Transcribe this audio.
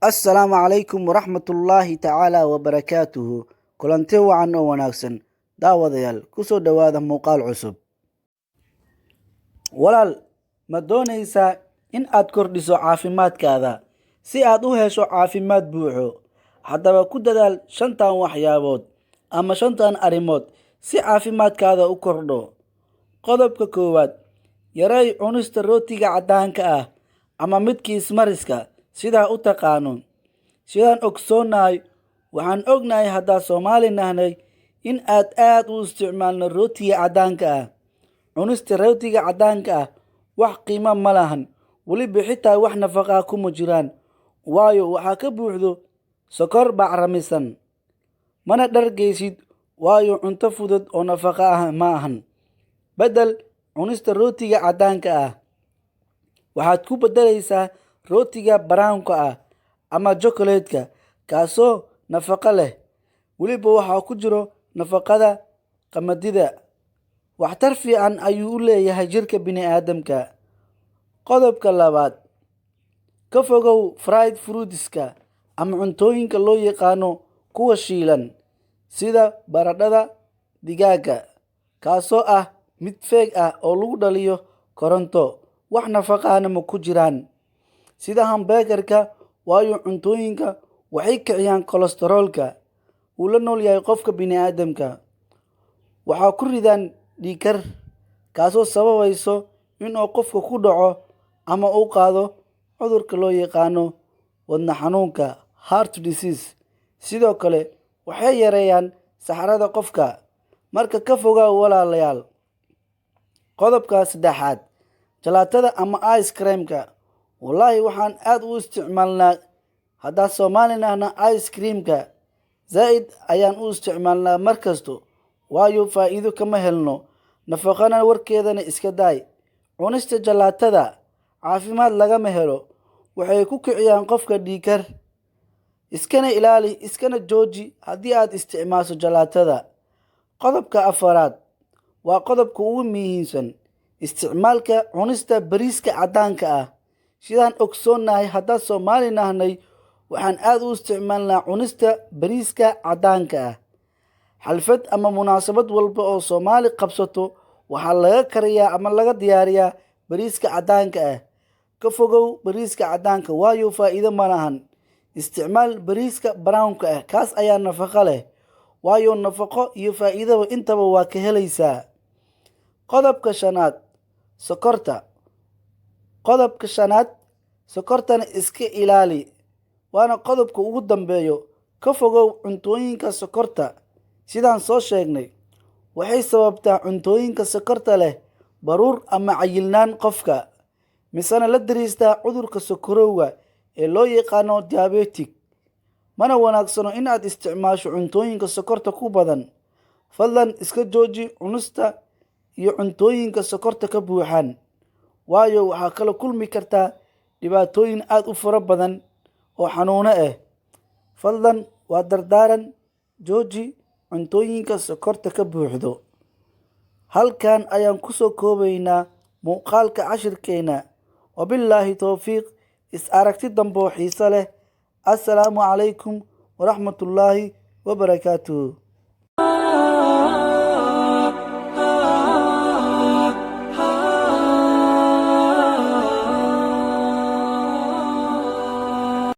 Assalaamu calaykum waraxmatullaahi tacaala wabarakaatuhu. Kulanti wacan oo wanaagsan daawadayaal kusoo dhowaada muuqaal cusub. Walaal, ma doonaysaa in aad kordhiso caafimaadkaada si aad u hesho caafimaad buuxo? Haddaba ku dadaal shantan waxyaabood ama shantan arrimood si caafimaadkaada u kordho. Qodobka koowaad, yareey cunista rootiga caddaanka ah ama midkii ismariska sidaa u taqaano. Sidaan ogsoonahay, waxaan ognahay haddaa Soomaali nahnay in aad u isticmaalno rootiga caddaanka ah. Cunista rootiga caddaanka ah wax qiimo ma lahan, weliba xitaa wax nafaqo ah kuma jiraan, waayo waxaa ka buuxdo sokor bacrimisan. Mana dhargaysid, waayo cunto fudud oo nafaqo ah ma ahan. Bedel cunista rootiga caddaanka ah. Waxaad ku bedelaysaa rootiga brownka ah ama chocolate-ka, kaasoo nafaqo leh, weliba waxaa ku jiro nafaqada qamadiga. Waxtar fiican ayuu u leeyahay jirka bini'aadamka. Qodobka labaad, ka fogow fried fruitska ama cuntooyinka loo yaqaano kuwa shiilan sida baradhada digaaga, kaasoo ah mid feeg ah oo lagu dhaliyo koronto, wax nafaqo ahna ma ku jiraan. Sida hamburgerka, waayo cuntooyinka waxay kiciyaan kolestaroolka uu la nool yahay qofka bini'aadamka. Waxaa ku ridaan dhiigkar, kaasoo sababayso inuu qofka ku dhaco ama uu qaado cudurka loo yaqaano wadne xanuunka heart disease. Sidoo kale waxay yareeyaan saxarada qofka. Marka ka fogaa walaalayaal. Qodobka saddexaad, jalaatada ama ice cream-ka. Wallaahi waxaan aad u isticmaalnaa haddaa Soomaali nahna ice cream-ka. Zaid ayaan u isticmaalnaa mar kasto, waayo faa'iido kama helno, nafaqana warkeedana iska daay. Cunista jalaatada caafimaad lagama helo, waxay ku kiciyaan qofka dhiigkar. Iskana ilaali, iskana jooji haddii aad isticmaasho jalaatada. Qodobka afaraad waa qodobka ugu muhiimsan, isticmaalka cunista bariiska caddaanka ah. Sidaan ogsoonahay haddaa Soomaali nahnay, waxaan aad u isticmaalnaa cunista bariiska caddaanka ah. Xalfad ama munaasabad walba oo Soomaali qabsato, waxaa laga kariyaa ama laga diyaariyaa bariiska caddaanka ah. Ka fogow bariiska caddaanka, waayo faa'iido ma lahan. Isticmaal bariiska brownka ah, kaas ayaa nafaqo leh, waayo nafaqo iyo faa'iidaba intaba waa ka helaysaa. Qodobka shanaad, sokorta. Qodobka shanaad, sokortana iska ilaali, waana qodobka ugu dambeeyo. Ka fogow cuntooyinka sokorta. Sidaan soo sheegnay, waxay sababtaa cuntooyinka sokorta leh baruur ama cayilnaan qofka, misena la dariistaa cudurka sokorowga ee loo yaqaano diabetic. Mana wanaagsano in aad isticmaasho cuntooyinka sokorta ku badan. Fadlan iska jooji cunista iyo cuntooyinka sokorta ka buuxaan, waayo waxaa kala kulmi kartaa dhibaatooyin aad u fara badan oo xanuuno ah. Fadlan waa dardaaran, jooji cuntooyinka sokorta ka buuxdo. Halkan ayaan ku soo koobaynaa muuqaalka cashirkeena. Wabillaahi towfiiq, is aragti dambe oo xiiso leh. Assalaamu calaykum waraxmatullaahi wabarakaatuhu.